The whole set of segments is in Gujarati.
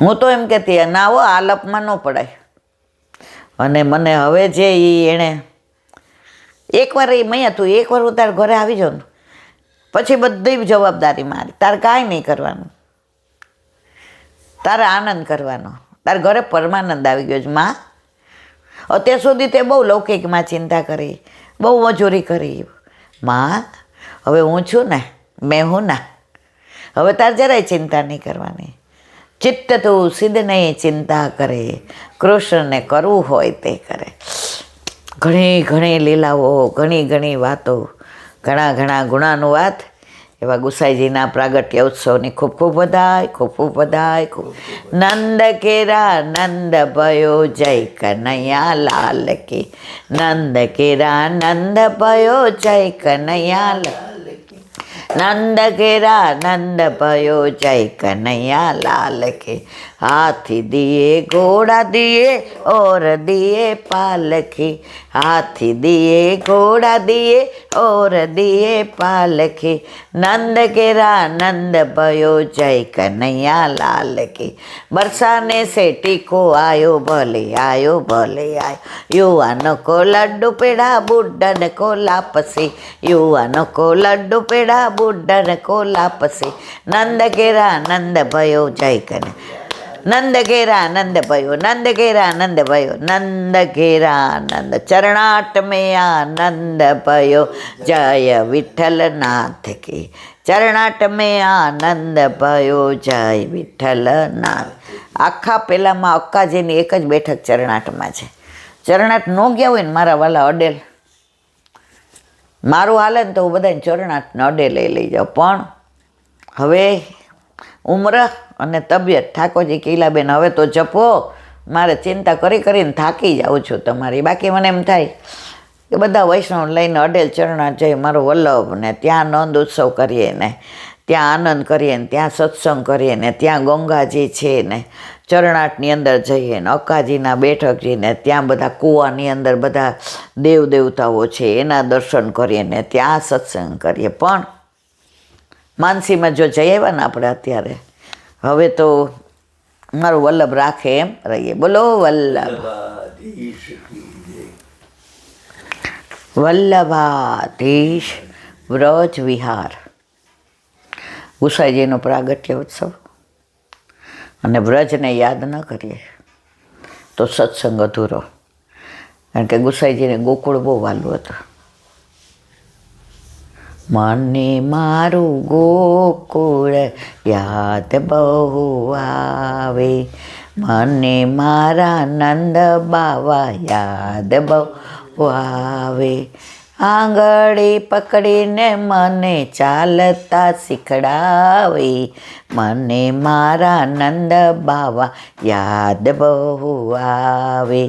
હું તો એમ કહેતી ના હો આલપમાં ન પડાય. અને મને હવે જે એણે એકવાર મૈયા તું એકવાર હું તાર ઘરે આવી જાઉં ને પછી બધી જવાબદારી મારી, તારે કાંઈ નહીં કરવાનું, તારે આનંદ કરવાનો, તારે ઘરે પરમાનંદ આવી ગયો છે. માં અત્યાર સુધી તે બહુ લૌકિકમાં ચિંતા કરી, બહુ મજૂરી કરી. માં હવે હું છું ને, મેં હું ના, હવે તારે જરાય ચિંતા નહીં કરવાની. ચિત્ત તું સિદ્ધ નહીં ચિંતા કરે, કૃષ્ણને કરવું હોય તે કરે. ઘણી ઘણી લીલાઓ, ઘણી ઘણી વાતો, ઘણા ઘણા ગુણાનુવાદ એવા ગુસાઈજીના પ્રાગટ્ય ઉત્સવની ખૂબ ખૂબ વધાય, ખૂબ ખૂબ વધાય. ખૂબ નંદ કેરા નંદ ભયો જય કનૈયા લાલ કી, નંદ કેરા નંદ ભયો જય કનૈયા લાલ કી, નંદ કેરા નંદ ભયો જય કનૈયા લાલ કી. हाथी दिए घोड़ा दिए और दिए पालकी, हाथी दिए घोड़ा दिए और दिए पालकी, नंद केरा नंद भयो जय कन्हैया लाल की. बरसाने से टीको आयो भले आयो भले आयो, युवानों को लड्डू पेड़ा बुढ़न को लापसी, युवानों को लड्डू पेड़ा बुढ़न को लापसी, नंद केरा नंद भयो जय कन्हैया, नंद घेरा नंद भयो, नंद घेरा नंद भयो, नंद घेरा नंद चरणाट में आनंद भयो जय विठल नाथ की, चरणाट में आनंद भयो जय विठल नाथ. આખા પેલામાં અક્કાજીની એક જ બેઠક ચરણાટમાં છે. ચરણાટ ન ગયા હોય ને મારા વાલા અડેલ, મારું હાલે ને તો હું બધાને ચરણાટને અડેલે લઈ જાઉં. પણ હવે ઉંમર અને તબિયત, ઠાકોરજી કીલાબેન હવે તો જપો, મારે ચિંતા કરી કરીને થાકી જાઉં છું તમારી. બાકી મને એમ થાય કે બધા વૈષ્ણવ લઈને અડેલ ચરણાટ જઈ મારો વલ્લભ ને ત્યાં નંદ ઉત્સવ કરીએ ને ત્યાં આનંદ કરીએ ને ત્યાં સત્સંગ કરીએ ને ત્યાં ગંગાજી છે ને ચરણાટની અંદર જઈએ ને અક્કાજીના બેઠકજી ને ત્યાં બધા કૂવાની અંદર બધા દેવ દેવતાઓ છે એના દર્શન કરીએ ને ત્યાં સત્સંગ કરીએ. પણ માનસીમાં જો જઈ આવ્યા ને આપણે અત્યારે, હવે તો મારું વલ્લભ રાખે એમ રહીએ. બોલો વલ્લભાધીશ વ્રજ વિહાર. ગુસાઈજીનો પ્રાગટ્ય ઉત્સવ અને વ્રજને યાદ ન કરીએ તો સત્સંગ અધૂરો. કારણ કે ગુસાઈજીને ગોકુળ બહુ વાલું હતું. મને મારું ગોકુળ યાદ બહુ આવે, મને મારા નંદ બાવા યાદ બહુ આવે, આંગળી પકડીને મને ચાલતા શીખડાવે, મને મારા નંદ બાવા યાદ બહુ આવે,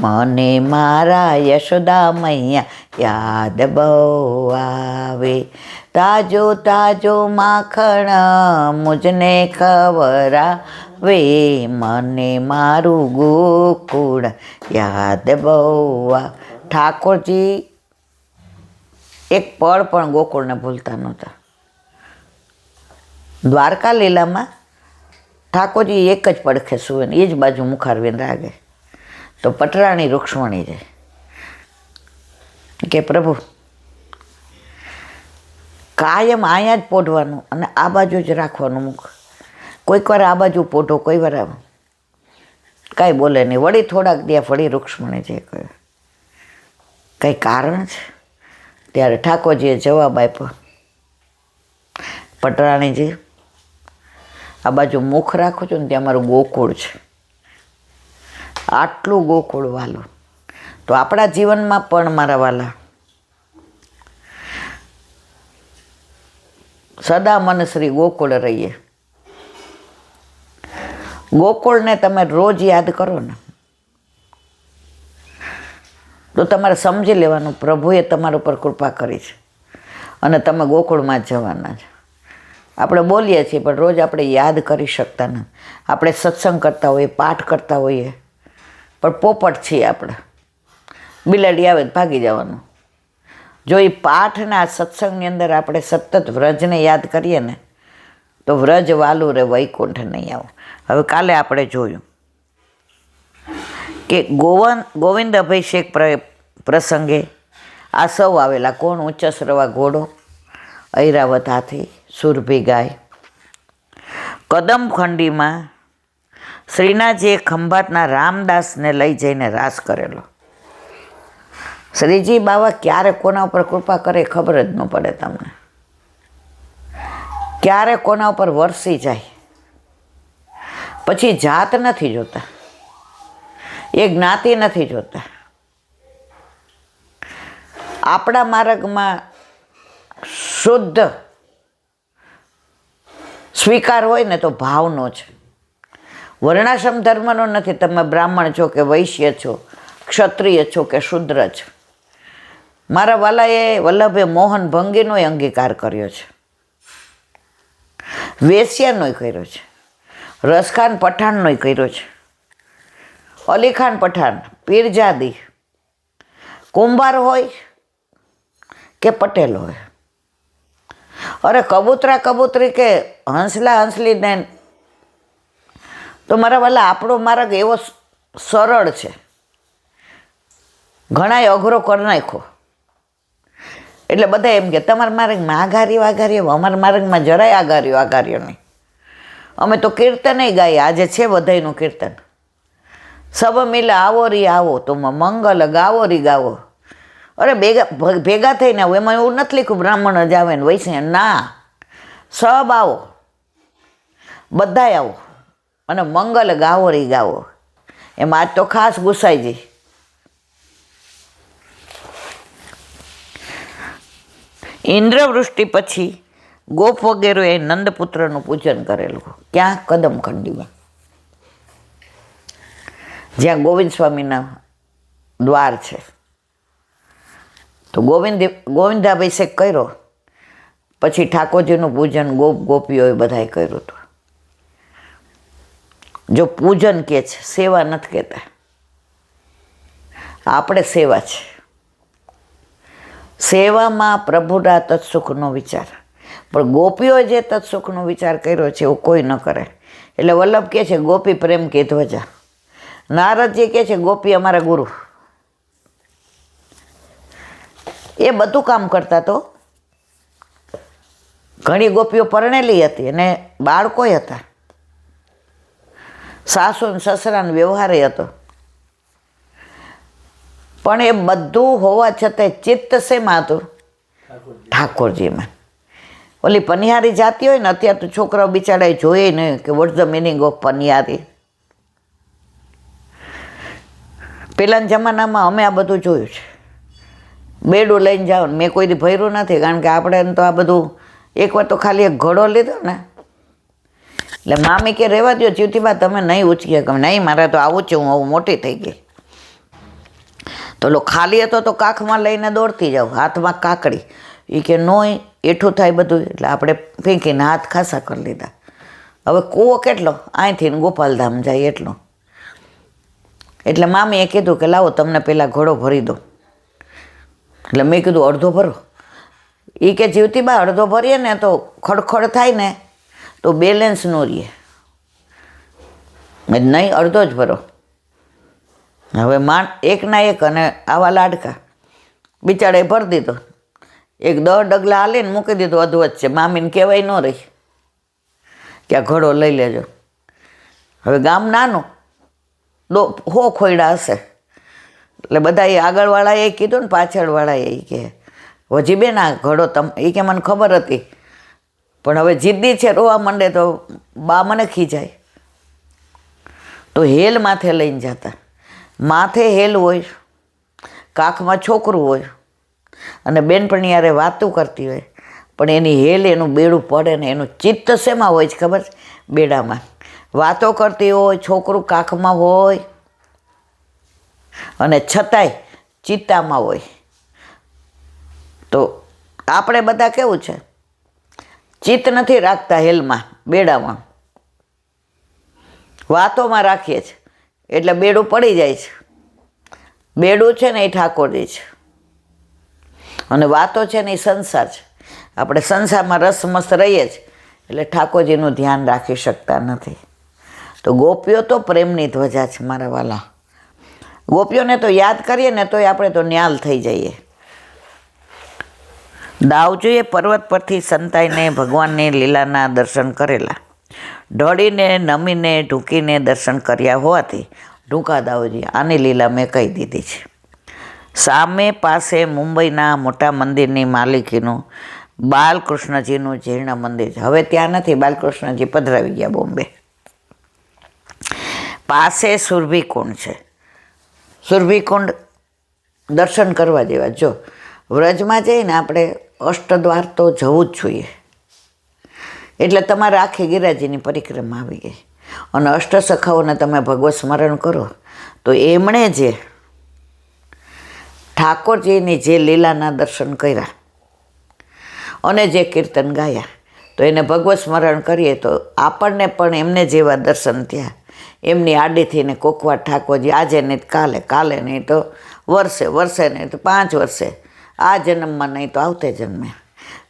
મને મારા યશોદા મૈયા યાદ બહુ આવે, તાજો તાજો માખણ મુજને ખવરાવે, મને મારું ગોકુળ યાદ બહુ આવે. ઠાકોરજી એક પળ પણ ગોકુળને ભૂલતા નહોતા. દ્વારકા લીલામાં ઠાકોરજી એક જ પડખે સુવે ને એ જ બાજુ મુખારવીને રાગે, તો પટરાણી રૂક્ષ્મણી છે કે પ્રભુ કાયમ અહીંયા જ પોઢવાનું અને આ બાજુ જ રાખવાનું મુખ. કોઈક વાર આ બાજુ પોઢો, કોઈ વાર કાંઈ બોલે નહીં. વળી થોડાક ત્યાં ફળી રૂક્ષ્મણી છે કહ્યું કંઈ કારણ છે? ત્યારે ઠાકોરજીએ જવાબ આપ્યો, પટરાણીજી આ બાજુ મુખ રાખું છું ને ત્યાં મારું ગોકુળ છે, આટલું ગોકુળ વાલું. તો આપણા જીવનમાં પણ મારા વાલા સદા મન શ્રી ગોકુળ રહીએ. ગોકુળને તમે રોજ યાદ કરો ને તો તમારે સમજી લેવાનું પ્રભુએ તમારા ઉપર કૃપા કરી છે અને તમે ગોકુળમાં જ જવાના છે. આપણે બોલીએ છીએ પણ રોજ આપણે યાદ કરી શકતા નથી. આપણે સત્સંગ કરતા હોઈએ, પાઠ કરતા હોઈએ, પણ પોપટ છીએ આપણે, બિલાડી આવે ભાગી જવાનું. જો એ પાઠના સત્સંગની અંદર આપણે સતત વ્રજને યાદ કરીએ ને તો વ્રજ વાલું રે વૈકુંઠ નહીં આવું. હવે કાલે આપણે જોયું કે ગોવિંદ અભિષેક પ્રસંગે આ સૌ આવેલા. કોણ? ઉચ્ચસ્રવા ઘોડો, ઐરાવત હાથી, સુરભી ગાય. કદમખંડીમાં શ્રીનાથજીએ ખંભાતના રામદાસને લઈ જઈને રાસ કરેલો. શ્રીજી બાવા ક્યારે કોના ઉપર કૃપા કરે ખબર જ ન પડે તમને. ક્યારે કોના ઉપર વરસી જાય. પછી જાત નથી જોતા, એ જ્ઞાતિ નથી જોતા. આપણા માર્ગમાં શુદ્ધ સ્વીકાર હોય ને તો ભાવનો છે, વર્ણાશ્રમ ધર્મનો નથી. તમે બ્રાહ્મણ છો કે વૈશ્ય છો, ક્ષત્રિય છો કે શૂદ્ર છો. મારા વાલાએ વલ્લભે મોહન ભંગીનો અંગીકાર કર્યો છે, વેશ્યાનો કર્યો છે, રસખાન પઠાણનો કર્યો છે, અલીખાન પઠાણ, પીરજાદી, કુંભાર હોય કે પટેલ હોય. અરે કબૂતરા કબૂતરી કે હંસલા હંસલી ને. તો મારા વાલા આપણો માર્ગ એવો સરળ છે, ઘણાય અઘરો કરી નાખ્યો. એટલે બધા એમ કે તમારા માર્ગમાં આઘારીઓ આઘારીઓ, અમારા માર્ગમાં જરાય આઘારીઓ નહીં. અમે તો કીર્તનય ગાઈએ. આજે છે બધાયનું કીર્તન. સબ મિલા આવો રી આવો તો મંગલ ગાવો રી ગાવો. અરે ભેગા થઈને આવો. એમાં એવું નથી લખ્યું બ્રાહ્મણ જ આવે ને વૈશ્ય ના. સબ આવો, બધાય આવો અને મંગલ ગાવો રી ગાવો. એમાં આજ તો ખાસ ગુસાઈજી. ઇન્દ્રવૃષ્ટિ પછી ગોપ વગેરેએ નંદપુત્રનું પૂજન કરેલું. ક્યાં? કદમખંડીમાં, જ્યાં ગોવિંદ સ્વામીના દ્વાર છે. તો ગોવિંદાભિષેક કર્યો. પછી ઠાકોરજીનું પૂજન ગોપ ગોપીઓએ બધાએ કર્યું હતું. જો પૂજન કે છે, સેવા નથી કહેતા. આપણે સેવા છે. સેવામાં પ્રભુના તત્સુખનો વિચાર. પણ ગોપીઓ જે તત્સુખનો વિચાર કર્યો છે એવું કોઈ ન કરે. એટલે વલ્લભ કહે છે ગોપી પ્રેમ કે ધ્વજા. નારદજી કહે છે ગોપી અમારા ગુરુ. એ બધું કામ કરતા. તો ઘણી ગોપીઓ પરણેલી હતી અને બાળકોય હતા. સાસુ ને સસરાનો વ્યવહાર હતો. પણ એ બધું હોવા છતાં ચિત્ત શેમાં હતું? ઠાકોરજીમાં. ઓલી પનિહારી જાતી હોય ને, અત્યારે તો છોકરાઓ બિચારાએ જોઈએ નહીં કે વોટ્સ ધ મિનિંગ ઓફ પનિહારી. પહેલાના જમાનામાં અમે આ બધું જોયું છે. બેડું લઈને જાઓ ને. મેં કોઈ દી ભર્યું નથી, કારણ કે આપણે તો આ બધું એકવાર તો ખાલી એક ઘોડો લીધો ને એટલે મામી કે રહેવા દો ચીવતીબા, તમે નહીં ઉચકી શકો. નહીં, મારે તો આવું છે, હું આવું મોટી થઈ ગઈ. તો લો ખાલી હતો તો કાખમાં લઈને દોડતી જાઉં, હાથમાં કાકડી. એ કે નોય એઠું થાય બધું. એટલે આપણે ફેંકીને હાથ ખાસા કરી લીધા. હવે કૂવો કેટલો? અહીંથી ગોપાલધામ જાય એટલો. એટલે મામીએ કીધું કે લાવો તમને પહેલાં ઘોડો ભરી દો. એટલે મેં કીધું અડધો ભરો. એ કે જીવતીબા અડધો ભરીએ ને તો ખડખડ થાય ને તો બેલેન્સ ન રહે. નહીં, અડધો જ ભરો. હવે એકના એક અને આવા લાડકા બિચારાએ ભરી દીધો. એક 10 ડગલા હાલીને મૂકી દીધો અધવચ્ચે. મામીને કહેવાય ન રહી કે આ ઘોડો લઈ લેજો. હવે ગામ નાનું, 100 ખોયડા હશે. એટલે બધા એ આગળવાળાએ કીધું ને પાછળવાળાએ કે હજી બેન આ ઘોડો એ કે મને ખબર હતી, પણ હવે જિદ્દી છે, રોવા માંડે તો બા મને ખીજાય. તો હેલ માથે લઈને જતા. માથે હેલ હોય, કાખમાં છોકરું હોય અને બેનપણી યારે વાતું કરતી હોય, પણ એની હેલ એનું બેડું પડે ને એનું ચિત્ત શેમાં હોય છે ખબર? બેડામાં. વાતો કરતી હોય, છોકરું કાખમાં હોય અને છતાંય ચિત્તામાં હોય. તો આપણે બધા કેવું છે? ચિત્ત નથી રાખતા હેલમાં, બેડામાં વાતોમાં રાખીએ છીએ. એટલે બેડું પડી જાય છે. બેડું છે ને એ ઠાકોરજી છે અને વાતો છે ને એ સંસાર છે. આપણે સંસારમાં રસ મસ્ત રહીએ છીએ એટલે ઠાકોરજીનું ધ્યાન રાખી શકતા નથી. તો ગોપીઓ તો પ્રેમની ધ્વજા છે મારા વાલા. ગોપીઓને તો યાદ કરીએ ને તોય આપણે તો ન્યાલ થઈ જઈએ. દાઉજીએ પર્વત પરથી સંતાઈને ભગવાનની લીલાના દર્શન કરેલા. ઢળીને નમીને ઢૂકીને દર્શન કર્યા હોવાથી ઢૂંકા દાઉજી આની લીલા મેં કહી દીધી છે. સામે પાસે મુંબઈના મોટા મંદિરની માલિકીનું બાલકૃષ્ણજીનું જીર્ણ મંદિર છે. હવે ત્યાં નથી, બાલકૃષ્ણજી પધરાવી ગયા બોમ્બે. પાસે સુરભીકુંડ છે. સુરભીકુંડ દર્શન કરવા જેવા. જો વ્રજમાં જઈને આપણે અષ્ટદ્વાર તો જવું જ જોઈએ. એટલે તમારે આખી ગિરિરાજીની પરિક્રમા આવી ગઈ. અને અષ્ટસખાઓને તમે ભગવત સ્મરણ કરો તો એમણે જે ઠાકોરજીની જે લીલાના દર્શન કર્યા અને જે કીર્તન ગાયા તો એને ભગવત સ્મરણ કરીએ તો આપણને પણ એમને જેવા દર્શન થયા. એમની આડીથી ને કોકવાર ઠાકોરજી આજે નહીં કાલે, કાલે નહીં તો વર્ષે, વર્ષે નહીં તો 5 વર્ષે, આ જન્મમાં નહીં તો આવતે જન્મે,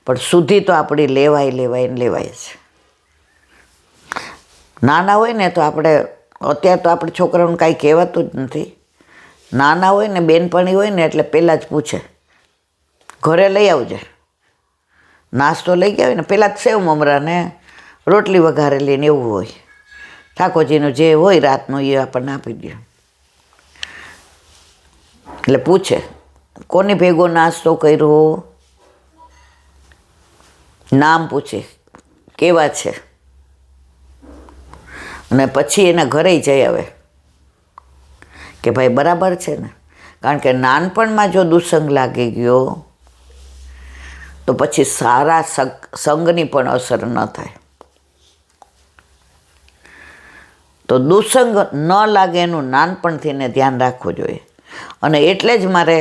પણ સુધી તો આપણી લેવાય છે. નાના હોય ને તો આપણે અત્યારે તો આપણે છોકરાઓને કાંઈ કહેવાતું જ નથી. નાના હોય ને બેનપણી હોય ને એટલે પહેલાં જ પૂછે ઘરે લઈ આવજે. નાસ્તો લઈ ગયા હોય ને પહેલાં જ સેવ મમરા ને રોટલી વઘારેલી ને એવું હોય. ઠાકોરજીનું જે હોય રાતનું એ આપણને આપી દે. એટલે પૂછે કોની ભેગો નાસ્તો કર્યો, નામ પૂછે, કેવા છે, અને પછી એના ઘરે જઈ આવે કે ભાઈ બરાબર છે ને. કારણ કે નાનપણમાં જો દુસંગ લાગી ગયો તો પછી સારા સંગની પણ અસર ન થાય. તો દુસંગ ન લાગે એનું નાનપણથી ને ધ્યાન રાખવું જોઈએ. અને એટલે જ મારે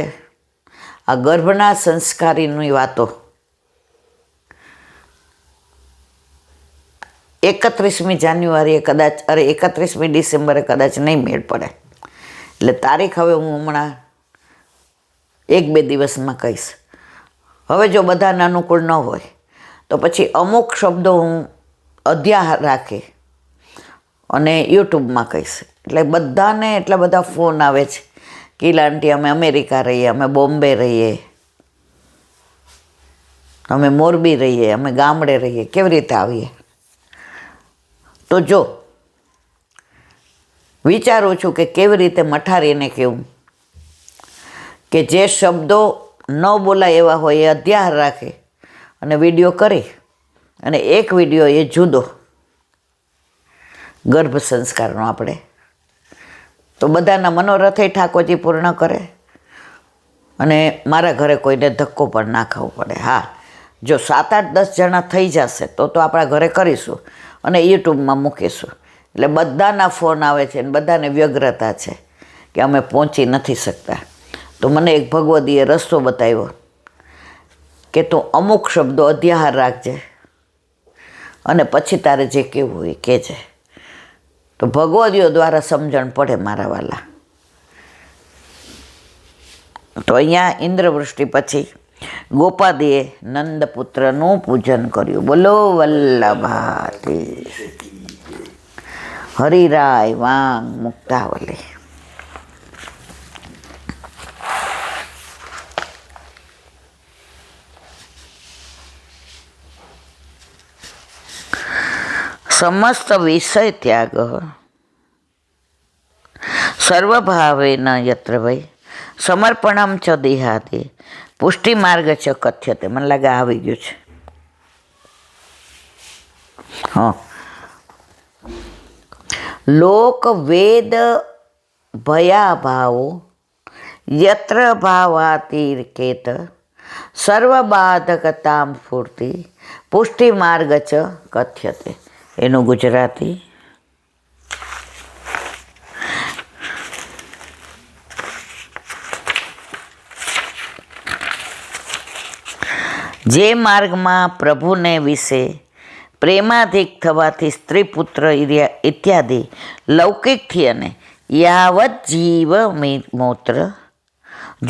આ ગર્ભના સંસ્કારીની વાતો 31મી જાન્યુઆરીએ કદાચ 31મી ડિસેમ્બરે કદાચ નહીં મેળ પડે. એટલે તારીખ હવે હું હમણાં 1-2 દિવસમાં કહીશ. હવે જો બધાને અનુકૂળ ન હોય તો પછી અમુક શબ્દો હું અધ્યાહાર રાખી અને યુટ્યુબમાં કહીશ. એટલે બધાને એટલા બધા ફોન આવે છે કે આંટી અમે અમેરિકા રહીએ, અમે બોમ્બે રહીએ, અમે મોરબી રહીએ, અમે ગામડે રહીએ, કેવી રીતે આવીએ. તો જો વિચારું છું કે કેવી રીતે મઠારીને કહેવું કે જે શબ્દો ન બોલાય એવા હોય એ અધ્યાહાર રાખે અને વિડીયો કરી અને એક વિડીયો એ જુદો ગર્ભ સંસ્કારનો આપણે તો બધાના મનોરથે ઠાકોરજી પૂર્ણ કરે અને મારા ઘરે કોઈને ધક્કો પણ ના ખાવો પડે. હા, જો 7-8-10 જણા થઈ જશે તો આપણા ઘરે કરીશું અને યુટ્યુબમાં મૂકીશું. એટલે બધાના ફોન આવે છે અને બધાને વ્યગ્રતા છે કે અમે પહોંચી નથી શકતા. તો મને એક ભગવદીએ રસ્તો બતાવ્યો કે તું અમુક શબ્દો અધ્યાહાર રાખજે અને પછી તારે જે કહેવું હોય કહેજે. તો ભગવદીઓ દ્વારા સમજણ પડે મારા વાલા. તો અહીંયા ઇન્દ્રવૃષ્ટિ પછી ગોપાદીએ નંદપુત્રનું પૂજન કર્યું. બોલો વલ્લભાથી હરિરાય વાંગ મુક્તાવલી. સમસ્ત વિષય ત્યાગ સર્વભાવેન યત્ર વૈ સમર્પણમ ચ દેહાદે પુષ્ટિ માર્ગ ચ કથ્યતે. મને લાગે આવી ગયું છે. હા, લોક વેદ ભયાભાવો યત્ર ભાવાતિર્કેત સર્વબાધકતામ સ્ફૂર્તિ પુષ્ટિ માર્ગ ચ કથ્યતે. એનું ગુજરાતી જે માર્ગમાં પ્રભુને વિશે પ્રેમાધિક થવાથી સ્ત્રી પુત્ર ઇત્યાદિ લૌકિકથી અને યાવત જીવ મૂત્ર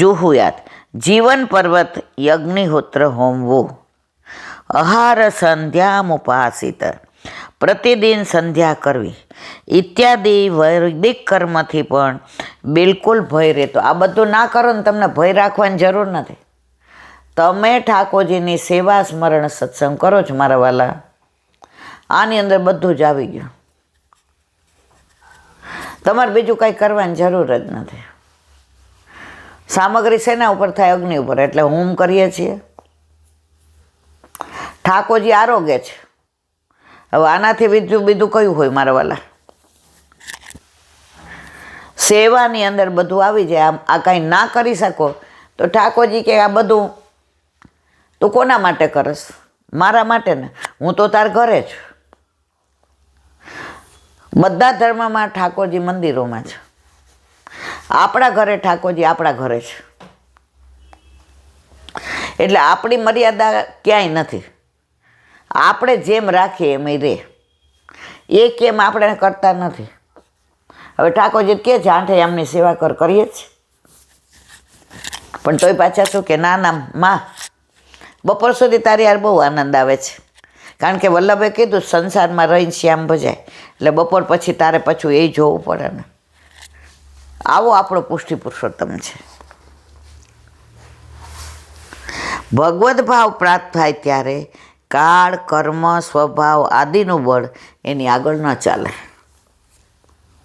જુહુયાત જીવન પર્વત યજ્ઞિહોત્ર હોમવો આહાર સંધ્યામુપાસિત, પ્રતિદિન સંધ્યા કરવી ઇત્યાદિ વૈદિક કર્મથી પણ બિલકુલ ભય રહેતો. આ બધું ના કરો ને તમને ભય રાખવાની જરૂર નથી. તમે ઠાકોરજીની સેવા સ્મરણ સત્સંગ કરો છો મારા વાલા, આની અંદર બધું જ આવી ગયું. તમારે બીજું કંઈ કરવાની જરૂર જ નથી. સામગ્રી શેના ઉપર થાય? અગ્નિ ઉપર. એટલે હોમ કરીએ છીએ. ઠાકોરજી આરોગ્ય છે. હવે આનાથી બીજું કયું હોય મારા વાલા? સેવાની અંદર બધું આવી જાય. આ કાંઈ ના કરી શકો તો ઠાકોરજી કે આ બધું તું કોના માટે કરસ? મારા માટે ને. હું તો તાર ઘરે જ. બધા ધર્મમાં ઠાકોરજી મંદિરોમાં છે. આપણા ઘરે ઠાકોરજી આપણા ઘરે છે. એટલે આપણી મર્યાદા ક્યાંય નથી. આપણે જેમ રાખીએ એમ રહે. એ કેમ આપણે કરતા નથી. હવે ઠાકોરજી કે છે આઠે આમની સેવા કરીએ જ, પણ તોય પાછા શું કે ના ના માં બપોર સુધી તારી યાર બહુ આનંદ આવે છે. કારણ કે વલ્લભે કીધું સંસારમાં રહીને શ્યામ ભજાય, એટલે બપોર પછી તારે પાછું એ જોવું પડે ને. આવો આપણો પુષ્ટિ પુરુષોત્તમ છે. ભગવદ્ ભાવ પ્રાપ્ત થાય ત્યારે કાળ, કર્મ, સ્વભાવ આદિનું બળ એની આગળ ન ચાલે.